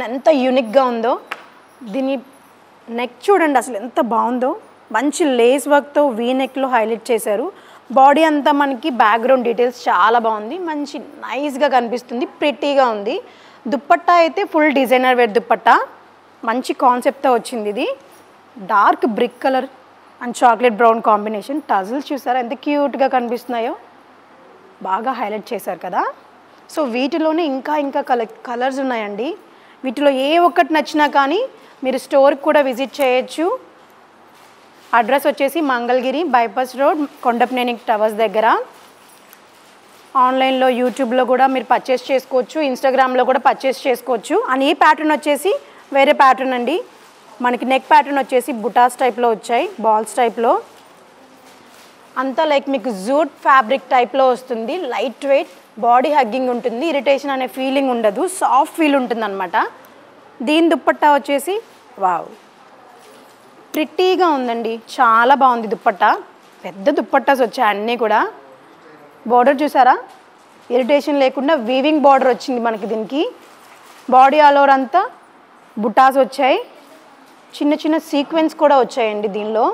ఎంత యూనిక్గా ఉందో. దీని నెక్ చూడండి అసలు ఎంత బాగుందో. మంచి లేస్ వర్క్తో వీ నెక్లో హైలైట్ చేశారు. బాడీ అంతా మనకి బ్యాక్గ్రౌండ్ డీటెయిల్స్ చాలా బాగుంది. మంచి నైస్గా కనిపిస్తుంది, ప్రిటీగా ఉంది. దుప్పట్టా అయితే ఫుల్ డిజైనర్ వేర్ దుప్పట్టా, మంచి కాన్సెప్ట్తో వచ్చింది. ఇది dark brick colour and chocolate brown combination. Tassels చూసారా ఎంత క్యూట్గా కనిపిస్తున్నాయో, బాగా హైలైట్ చేశారు కదా. సో వీటిలోనే ఇంకా కలర్స్ ఉన్నాయండి. వీటిలో ఏ ఒక్కటి నచ్చినా కానీ మీరు స్టోర్కి కూడా విజిట్ చేయొచ్చు. అడ్రస్ వచ్చేసి Mangalagiri bypass road, Kondapaneni towers దగ్గర. ఆన్లైన్లో యూట్యూబ్లో కూడా మీరు పర్చేస్ చేసుకోవచ్చు, ఇన్స్టాగ్రామ్లో కూడా పర్చేస్ చేసుకోవచ్చు. అండ్ ఈ ప్యాటర్న్ వచ్చేసి వేరే ప్యాటర్న్ అండి. మనకి నెక్ ప్యాటర్న్ వచ్చేసి బుటాస్ టైప్లో వచ్చాయి, బాల్స్ టైప్లో. అంతా లైక్ మీకు జూట్ ఫ్యాబ్రిక్ టైప్లో వస్తుంది. లైట్ వెయిట్, బాడీ హగ్గింగ్ ఉంటుంది, ఇరిటేషన్ అనే ఫీలింగ్ ఉండదు, సాఫ్ట్ ఫీల్ ఉంటుంది అనమాట. దీని దుప్పట్టా వచ్చేసి వావ్ ప్రిటీగా ఉందండి, చాలా బాగుంది దుప్పట్టా. పెద్ద దుప్పట్టాస్ వచ్చాయి అన్నీ కూడా. బార్డర్ చూసారా, ఇరిటేషన్ లేకుండా వీవింగ్ బార్డర్ వచ్చింది మనకి. దీనికి బాడీ ఆల్ ఓవర్ అంతా బుటాస్ వచ్చాయి, చిన్న చిన్న సీక్వెన్స్ కూడా వచ్చాయండి దీనిలో.